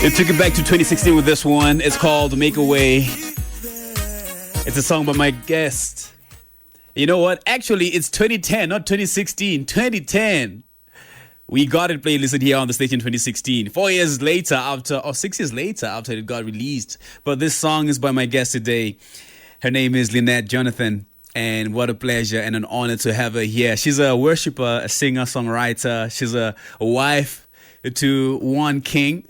It took it back to 2016 with this one. It's called Make a Way. It's a song by my guest. You know what? Actually, it's 2010, not 2016. 2010. We got it playlisted here on the station in 2016. 4 years later after, or 6 years later after it got released. But this song is by my guest today. Her name is Lynette Jonathan. And what a pleasure and an honor to have her here. She's a worshiper, a singer, songwriter. She's a wife to one king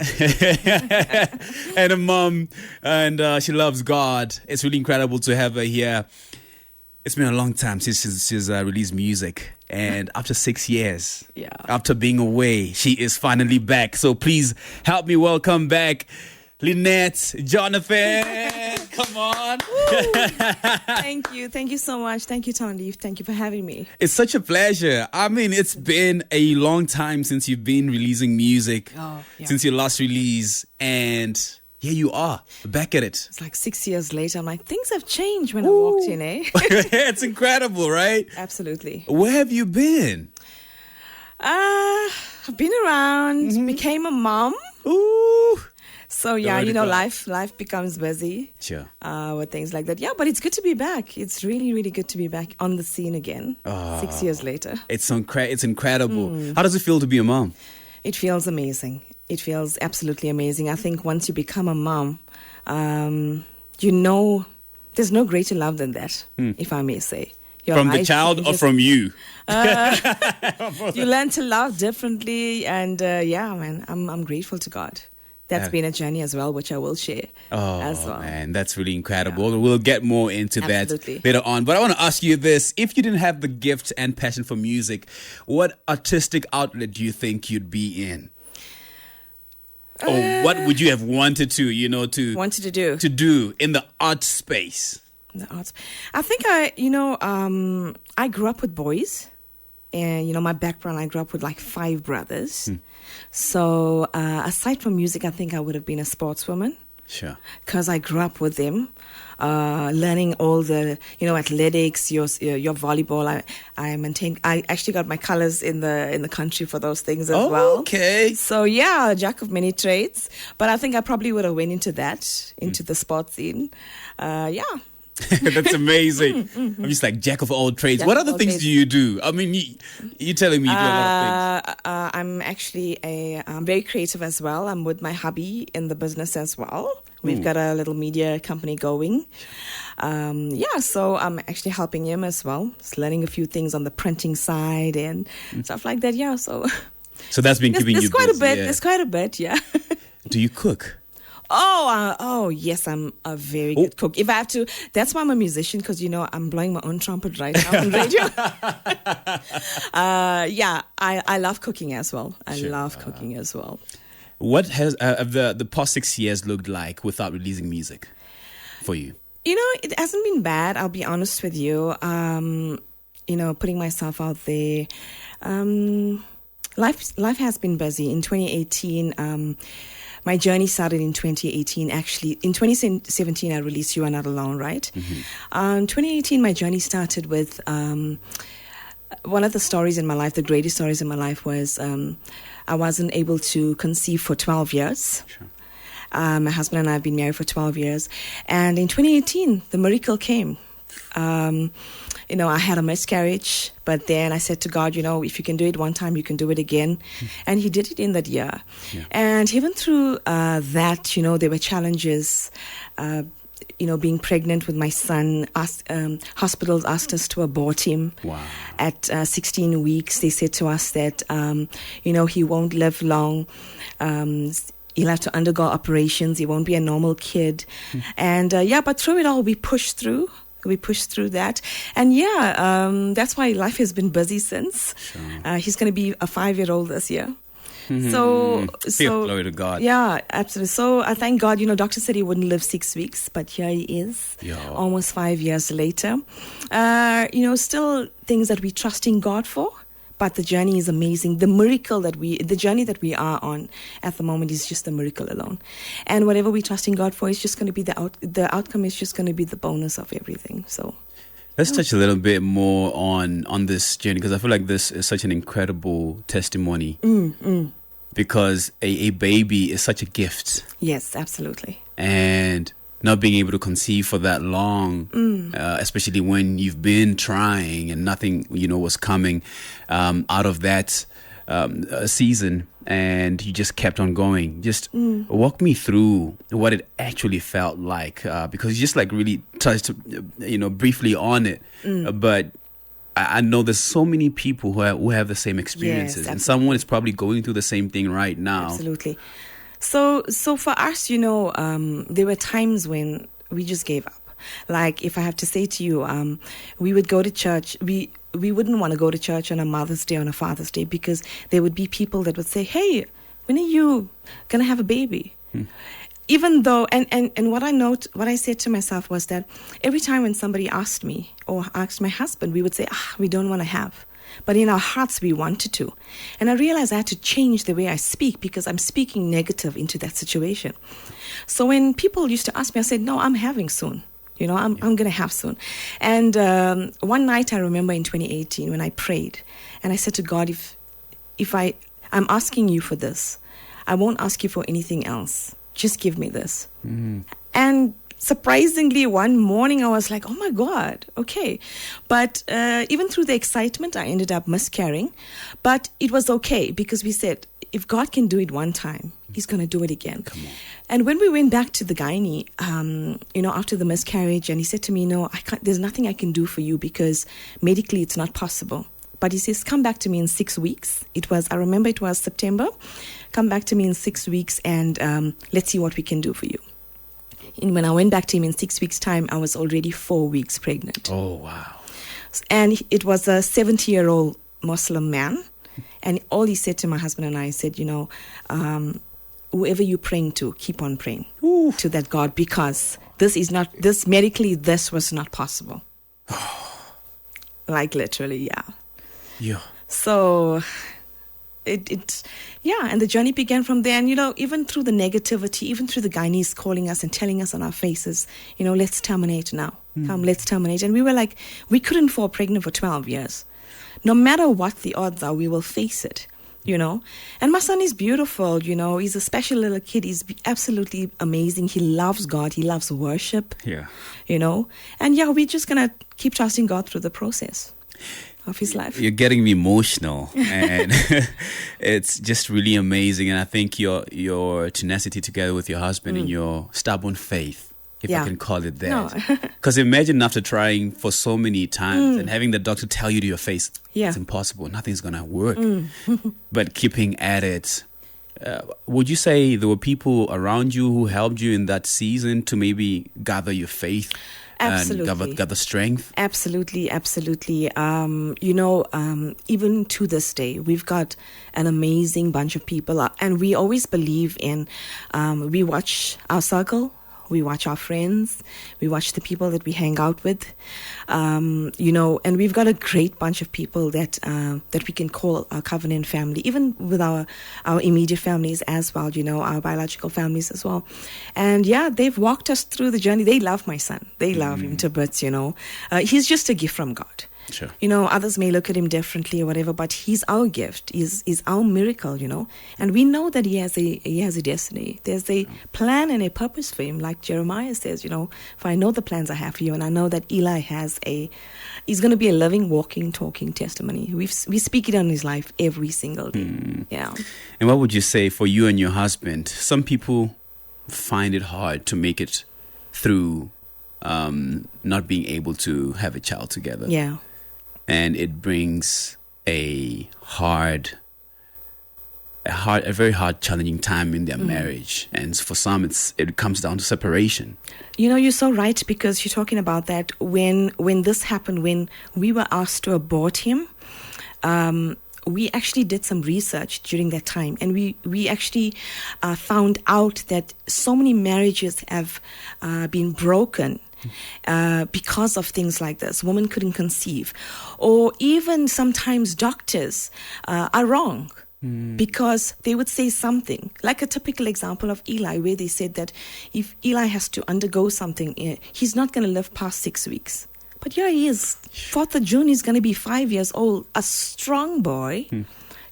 and a mom. And she loves God. It's really incredible to have her here. It's been a long time since she's released music. And after 6 years, after being away, she is finally back. So please help me welcome back Lynette Jonathan. Come on. Thank you. Thank you so much. Thank you, Tondi. Thank you for having me. It's such a pleasure. I mean, it's been a long time since you've been releasing music, since your last release. And here you are, back at it. It's like 6 years later. I'm like, things have changed when I walked in, eh? It's incredible, right? Absolutely. Where have you been? I've been around, became a mom. Ooh. So yeah, life becomes busy. Sure. With things like that. Yeah, but it's good to be back. It's really, really good to be back on the scene again. 6 years later. It's incredible. How does it feel to be a mom? It feels amazing. It feels absolutely amazing. I think once you become a mom, there's no greater love than that, if I may say. From the child or from you? You learn to love differently, and man, I'm grateful to God. That's been a journey as well, which I will share as well. Man, that's really incredible. Yeah. We'll get more into that Absolutely. later on. But I want to ask you this. If you didn't have the gift and passion for music, what artistic outlet do you think you'd be in? Or what would you have wanted to do? To do in the art space? The arts. I think I grew up with boys. And, my background, I grew up with like 5 brothers. So aside from music, I think I would have been a sportswoman. Sure. Because I grew up with them, learning all the, athletics, your volleyball. I actually got my colors in the country for those things as well. Okay. So yeah, jack of many trades. But I think I probably would have went into the sports scene. That's amazing. I'm just like jack of all trades. What other things do you do? I mean, you're telling me you do a lot of things. I'm actually I'm very creative as well. I'm with my hubby in the business as well. We've got a little media company going. So I'm actually helping him as well. Just learning a few things on the printing side and stuff like that. Yeah, so that's been keeping you busy. There's quite a bit, yeah. Do you cook? Yes, I'm a very good cook. If I have to, that's why I'm a musician, because, I'm blowing my own trumpet right now on radio. I love cooking as well. I love cooking as well. What has the past 6 years looked like without releasing music for you? It hasn't been bad, I'll be honest with you. Putting myself out there. Life has been busy. In 2018, my journey started in 2018, actually. In 2017, I released You Are Not Alone, right? In 2018, my journey started with one of the stories in my life, the greatest stories in my life was I wasn't able to conceive for 12 years. Sure. My husband and I have been married for 12 years. And in 2018, the miracle came. I had a miscarriage, but then I said to God, if you can do it one time, you can do it again. And he did it in that year. Yeah. And even through that, there were challenges, being pregnant with my son. Hospitals asked us to abort him. Wow. At 16 weeks, they said to us that, he won't live long. He'll have to undergo operations. He won't be a normal kid. And but through it all, we pushed through. We pushed through that. And that's why life has been busy since. Sure. He's going to be a 5-year-old this year. So glory to God. Yeah, absolutely. So I thank God, doctor said he wouldn't live 6 weeks, but here he is, almost 5 years later. Still things that we trust in God for. But the journey is amazing. The journey that we are on at the moment is just a miracle alone. And whatever we trust in God for is just going to be the outcome is just going to be the bonus of everything. So let's touch a little bit more on this journey, because I feel like this is such an incredible testimony. because a baby is such a gift. Yes, absolutely. And not being able to conceive for that long, especially when you've been trying and nothing, was coming out of that season, and you just kept on going. Just walk me through what it actually felt like, because you just like really touched, briefly on it. But I know there's so many people who have the same experiences, and someone is probably going through the same thing right now. Absolutely. So for us, there were times when we just gave up. Like, if I have to say to you, we would go to church. We wouldn't want to go to church on a Mother's Day, on a Father's Day, because there would be people that would say, "Hey, when are you gonna have a baby?" Even though, and what I said to myself was that every time when somebody asked me or asked my husband, we would say, we don't want to have. But in our hearts, we wanted to. And I realized I had to change the way I speak, because I'm speaking negative into that situation. So when people used to ask me, I said, no, I'm having soon. I'm going to have soon. And one night I remember in 2018 when I prayed, and I said to God, if I'm asking you for this, I won't ask you for anything else. Just give me this. And surprisingly, one morning I was like, oh my God, okay. But even through the excitement, I ended up miscarrying. But it was okay, because we said, if God can do it one time, He's going to do it again. Come on. And when we went back to the gynae, after the miscarriage, and he said to me, no, I can't, there's nothing I can do for you, because medically it's not possible. But he says, come back to me in 6 weeks. I remember it was September. Come back to me in 6 weeks, and let's see what we can do for you. And when I went back to him in 6 weeks' time, I was already 4 weeks pregnant. Oh, wow. And it was a 70-year-old Muslim man. And all he said to my husband and I said, whoever you're praying to, keep on praying to that God, because medically, this was not possible. Like, literally, yeah. Yeah. So and the journey began from there. And, even through the negativity, even through the gynaes calling us and telling us on our faces, let's terminate now. Come, let's terminate. And we were like, we couldn't fall pregnant for 12 years. No matter what the odds are, we will face it, And my son is beautiful, He's a special little kid. He's absolutely amazing. He loves God. He loves worship. Yeah. And we're just going to keep trusting God through the process of his life. You're getting me emotional, and it's just really amazing. And I think your tenacity together with your husband and your stubborn faith, if I can call it that. Because imagine after trying for so many times and having the doctor tell you to your face, it's impossible, nothing's going to work. But keeping at it. Would you say there were people around you who helped you in that season to maybe gather your faith? Absolutely. And gather strength? Absolutely. Even to this day, we've got an amazing bunch of people. And we always believe in, we watch our circle. We watch our friends. We watch the people that we hang out with, and we've got a great bunch of people that we can call our covenant family, even with our immediate families as well, our biological families as well. And they've walked us through the journey. They love my son. They love him to bits, He's just a gift from God. Sure. Others may look at him differently or whatever, but he's our gift. He's our miracle, And we know that he has a destiny. There's a plan and a purpose for him, like Jeremiah says, for I know the plans I have for you, and I know that Eli he's going to be a living, walking, talking testimony. We speak it on his life every single day. Yeah. And what would you say for you and your husband? Some people find it hard to make it through not being able to have a child together. Yeah. And it brings a very hard, challenging time in their marriage. And for some, it comes down to separation. You're so right, because you're talking about that. When this happened, when we were asked to abort him, we actually did some research during that time, and we actually found out that so many marriages have been broken because of things like this. Women couldn't conceive, or even sometimes doctors are wrong. Because they would say something, like a typical example of Eli, where they said that if Eli has to undergo something, he's not going to live past 6 weeks. But he is. 4th of June, he's going to be 5 years old, a strong boy,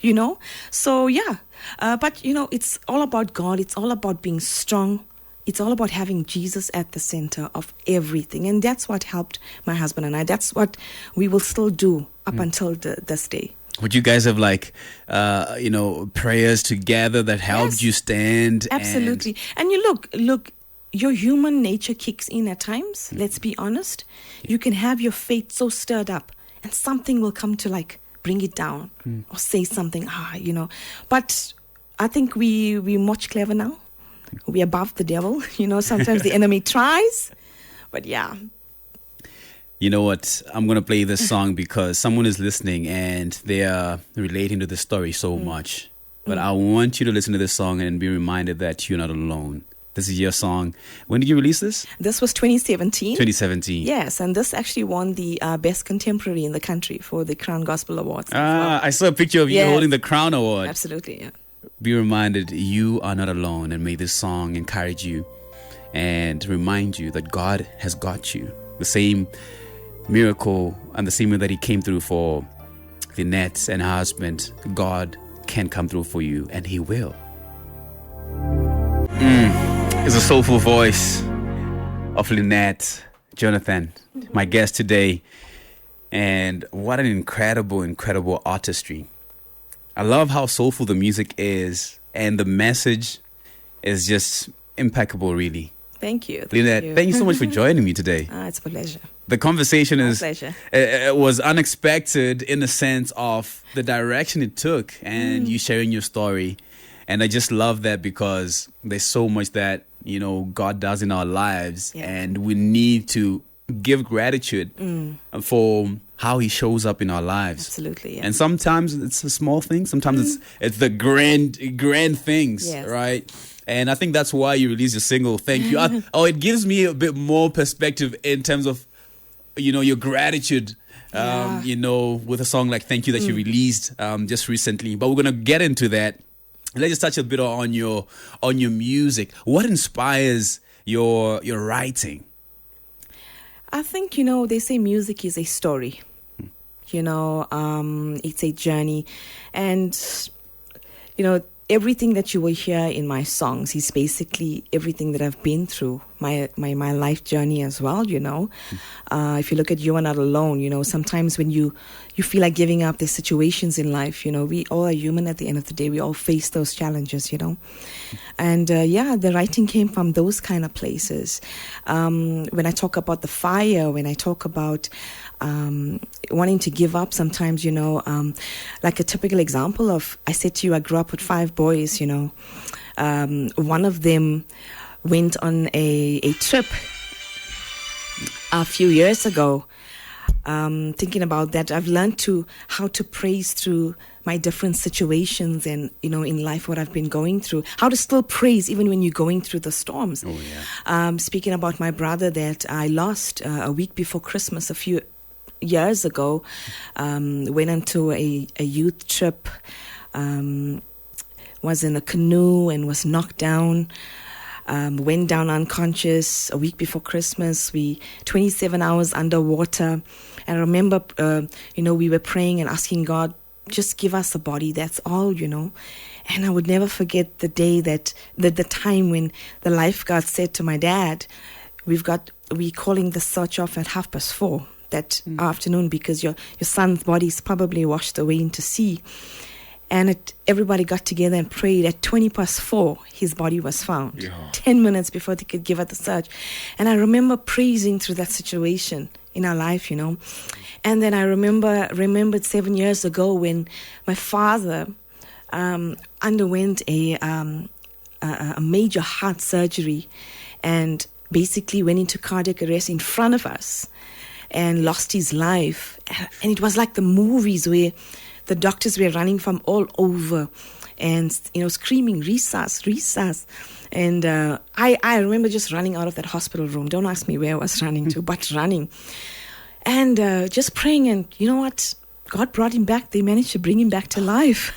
you know. So yeah, but you know, it's all about God. It's all about being strong. It's all about having Jesus at the center of everything, and that's what helped my husband and I. That's what we will still do up until this day. Would you guys have like, prayers together that helped Yes. you stand? Absolutely. And you look, your human nature kicks in at times. Let's be honest. You can have your faith so stirred up, and something will come to like bring it down or say something. But I think we're much clever now. We're above the devil. Sometimes the enemy tries, but yeah. You know what? I'm going to play this song because someone is listening and they are relating to the story so much. But I want you to listen to this song and be reminded that you're not alone. This is your song. When did you release this? This was 2017. 2017. Yes, and this actually won the Best Contemporary in the country for the Crown Gospel Awards. as well. I saw a picture of you Yes. holding the Crown Award. Absolutely, yeah. Be reminded you are not alone, and may this song encourage you and remind you that God has got you. The same miracle and the same way that He came through for Lynette and her husband, God can come through for you, and He will. It's a soulful voice of Lynette Jonathan, my guest today. And what an incredible artistry. I love how soulful the music is, and the message is just impeccable, really. Thank you. Lynette, thank you so much for joining me today. It's a pleasure. The conversation pleasure. It was unexpected in the sense of the direction it took and you sharing your story. And I just love that because there's so much that, God does in our lives, and we need to give gratitude for how He shows up in our lives. Absolutely, yeah. And sometimes it's a small thing. Sometimes it's the grand things, Yes. right? And I think that's why you released your single, Thank You. It gives me a bit more perspective in terms of, your gratitude, with a song like Thank You that you released just recently. But we're going to get into that. Let's just touch a bit on your music. What inspires your writing? I think, they say music is a story. It's a journey. And, everything that you will hear in my songs is basically everything that I've been through, my life journey as well, If you look at You Are Not Alone, sometimes when you feel like giving up, there's situations in life, we all are human at the end of the day. We all face those challenges, And, the writing came from those kind of places. When I talk about the fire, when I talk about wanting to give up sometimes, like a typical example of, I said to you, I grew up with 5 boys, one of them went on a trip a few years ago. Thinking about that, I've learned how to praise through my different situations and, in life, what I've been going through, how to still praise even when you're going through the storms. Oh, yeah. Speaking about my brother that I lost a week before Christmas a few years ago, went onto a youth trip, was in a canoe and was knocked down, went down unconscious a week before Christmas. 27 hours underwater. And I remember, we were praying and asking God, just give us a body, that's all, And I would never forget the day the time when the lifeguard said to my dad, we're calling the search off at 4:30 that afternoon because your son's body is probably washed away into sea. And everybody got together and prayed. At 4:20, his body was found. Yeah. 10 minutes before they could give it the search. And I remember praising through that situation in our life, And then I remembered 7 years ago when my father underwent a major heart surgery and basically went into cardiac arrest in front of us and lost his life. And it was like the movies where the doctors were running from all over and, screaming, resus, resus. And I remember just running out of that hospital room. Don't ask me where I was running to, but running. And just praying. And you know what? God brought him back. They managed to bring him back to life.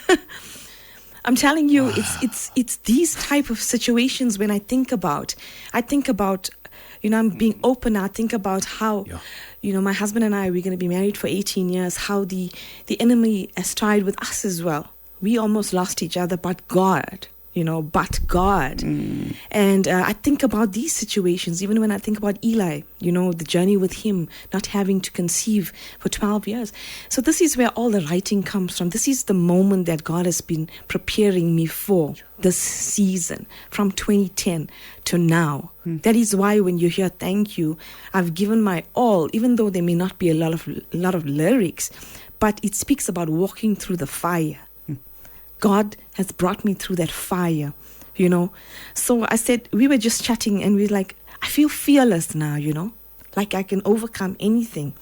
I'm telling you, it's these type of situations when I think about, I'm being open. I think about how, my husband and I, we're going to be married for 18 years, how the enemy has tried with us as well. We almost lost each other, but God. But God. And I think about these situations, even when I think about Eli, the journey with him, not having to conceive for 12 years. So this is where all the writing comes from. This is the moment that God has been preparing me for, this season, from 2010 to now. That is why when you hear thank you, I've given my all, even though there may not be a lot of lyrics, but it speaks about walking through the fire. God has brought me through that fire, So I said, we were just chatting and we were like, I feel fearless now, like I can overcome anything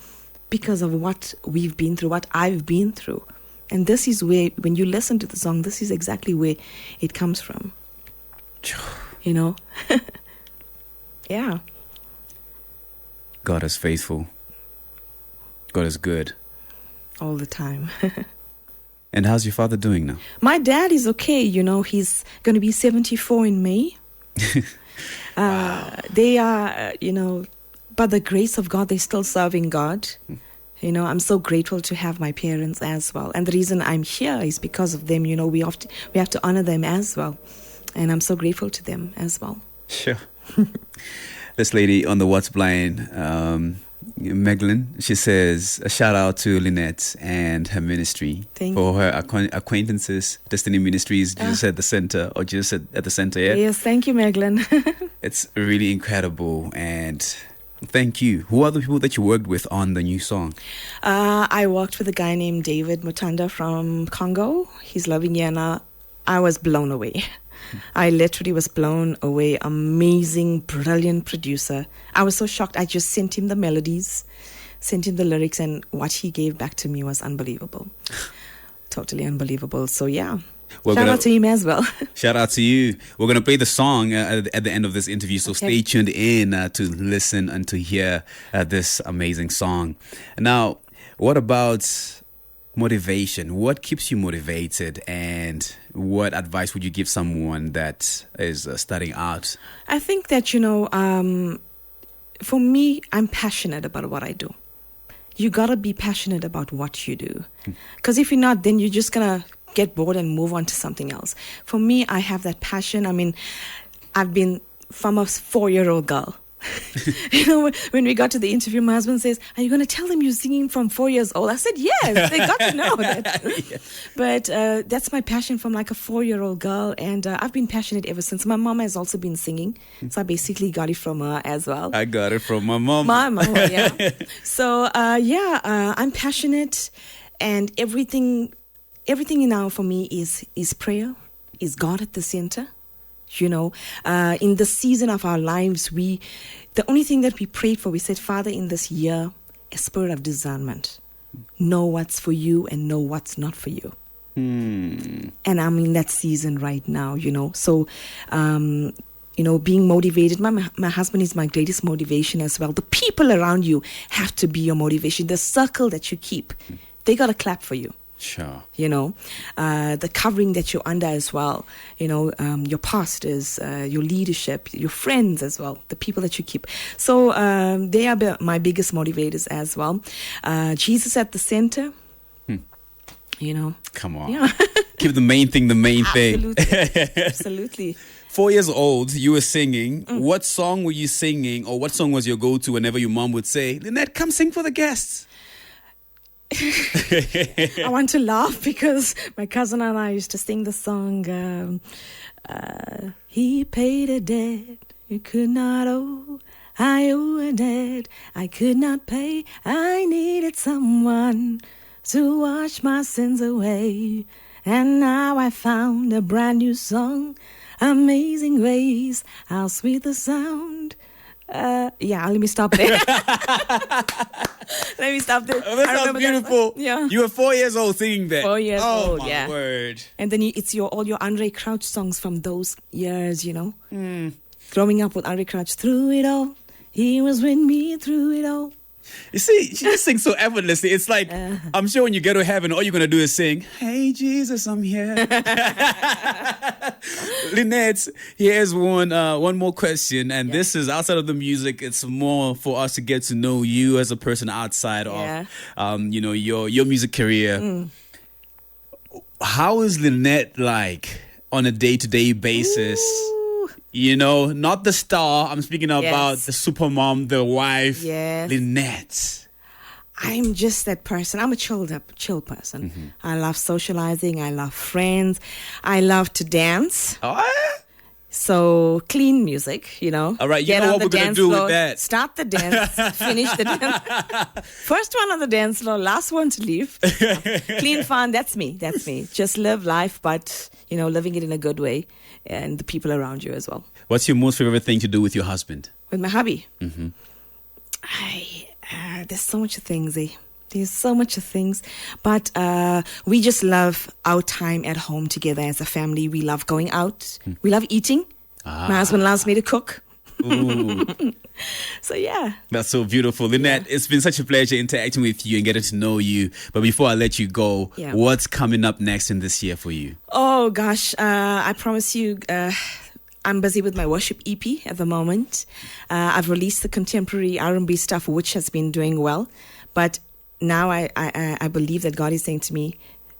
because of what we've been through, what I've been through. And this is where, when you listen to the song, this is exactly where it comes from, Yeah. God is faithful. God is good. All the time. And how's your father doing now? My dad is okay. He's going to be 74 in May. Wow. They are, by the grace of God, they're still serving God. I'm so grateful to have my parents as well. And the reason I'm here is because of them. We have to honor them as well. And I'm so grateful to them as well. Sure. This lady on the What's Blind, Meglin, she says, a shout out to Lynette and her ministry for her acquaintances, Destiny Ministries, Jesus at the center, or Jesus at the center, yeah? Yes, thank you, Meglin. It's really incredible, and thank you. Who are the people that you worked with on the new song? I worked with a guy named David Mutanda from Congo. He's living here now. I was blown away. I literally was blown away. Amazing, brilliant producer. I was so shocked. I just sent him the melodies, sent him the lyrics, and what he gave back to me was unbelievable. Totally unbelievable. So, yeah. Shout out to him as well. Shout out to you. We're going to play the song at the end of this interview, so stay tuned in to listen and to hear this amazing song. Now, what about motivation? What keeps you motivated, and what advice would you give someone that is starting out? I think that, for me, I'm passionate about what I do. You got to be passionate about what you do. Because if you're not, then you're just going to get bored and move on to something else. For me, I have that passion. I mean, I've been from a 4-year-old girl. When we got to the interview, my husband says, are you going to tell them you're singing from 4 years old? I said, yes, they got to know that. Yeah. But that's my passion from like a 4-year-old girl. And I've been passionate ever since. My mom has also been singing. So I basically got it from her as well. I got it from my mom. My mom, yeah. So, I'm passionate, and everything now for me is prayer, is God at the center. In the season of our lives, the only thing that we prayed for, we said, Father, in this year, a spirit of discernment. Know what's for you and know what's not for you. And I'm in that season right now, So, being motivated. My husband is my greatest motivation as well. The people around you have to be your motivation. The circle that you keep, they got to clap for you. Sure. The covering that you're under as well, your pastors, your leadership, your friends as well, the people that you keep. So they are my biggest motivators as well. Jesus at the center, Come on. Yeah. Keep the main thing the main thing. Absolutely. 4 years old, you were singing. What song were you singing, or what song was your go-to whenever your mom would say, Lynette, come sing for the guests? I want to laugh because my cousin and I used to sing the song, he paid a debt you could not owe. I owe a debt I could not pay. I needed someone to wash my sins away. And now I found a brand new song, Amazing Grace, how sweet the sound. Let me stop there. Let me stop there. Oh, that sounds beautiful. Yeah. You were 4 years old singing that. 4 years old, Oh, my word. And then it's all your Andre Crouch songs from those years, Growing up with Andre Crouch, through it all, he was with me through it all. You see, she just sings so effortlessly. It's like, I'm sure when you get to heaven, all you're going to do is sing, hey, Jesus, I'm here. Lynette, here's one more question. And this is outside of the music. It's more for us to get to know you as a person outside of, your music career. how is Lynette like on a day-to-day basis? Ooh. You know, not the star. I'm speaking about Yes. the supermom, the wife, Yes. Lynette. I'm just that person. I'm a chill person. Mm-hmm. I love socializing. I love friends. I love to dance. Oh, So clean music, you know. all right, you Get know on what the we're going to dance do floor, with that. Start the dance, finish the dance. First one on the dance floor, last one to leave. Clean fun, that's me. Just live life, but, you know, living it in a good way and the people around you as well. What's your most favorite thing to do with your husband? With my hubby, Mm-hmm. there's so much things, eh? There's so much things, but we just love our time at home together as a family. We love going out. We love eating. My husband loves me to cook. Ooh, So yeah. that's so beautiful. Lynette, it's been such a pleasure interacting with you and getting to know you. But before I let you go, Yeah. what's coming up next in this year for you? Oh gosh, I promise you, I'm busy with my worship EP at the moment. I've released the contemporary R&B stuff, which has been doing well, but now I believe that God is saying to me,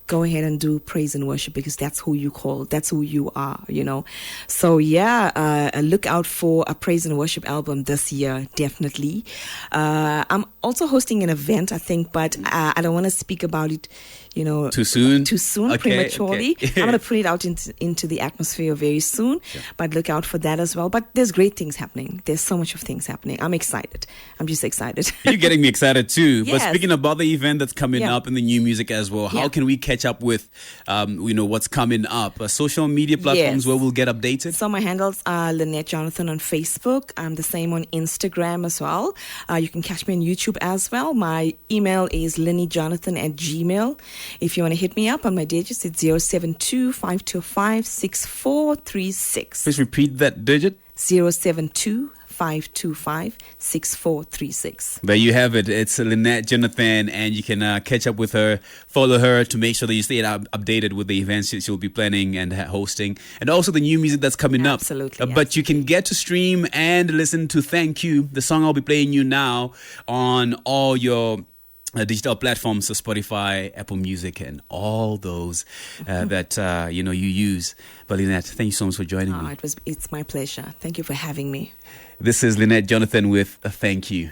go ahead and do praise and worship because that's who you call, that's who you are, you know. So yeah, look out for a praise and worship album this year, definitely. I'm also hosting an event, I think, but I don't want to speak about it, you know, Too soon? Okay, prematurely. okay. I'm going to put it out into the atmosphere very soon, but look out for that as well. But there's great things happening. There's so much of things happening. I'm excited. I'm just excited. You're getting me excited too. But Yes. speaking about the event that's coming Yeah. up and the new music as well, how Yeah. can we catch up with, you know, what's coming up? Social media platforms Yes. where we'll get updated? So my handles are Lynette Jonathan on Facebook. I'm the same on Instagram as well. You can catch me on YouTube as well. My email is linnyjonathan@gmail. If you want to hit me up on my digits, it's 072-525-6436. Please repeat that digit. 072-525-6436. There you have it. It's Lynette Jonathan, and you can catch up with her, follow her to make sure that you stay updated with the events that she'll be planning and hosting, and also the new music that's coming up. Absolutely, But you can get to stream and listen to Thank You, the song I'll be playing you now, on all your digital platforms, so Spotify, Apple Music, and all those that you know you use. But Lynette, thank you so much for joining me. It's my pleasure. Thank you for having me. This is Lynette Jonathan with a Thank You.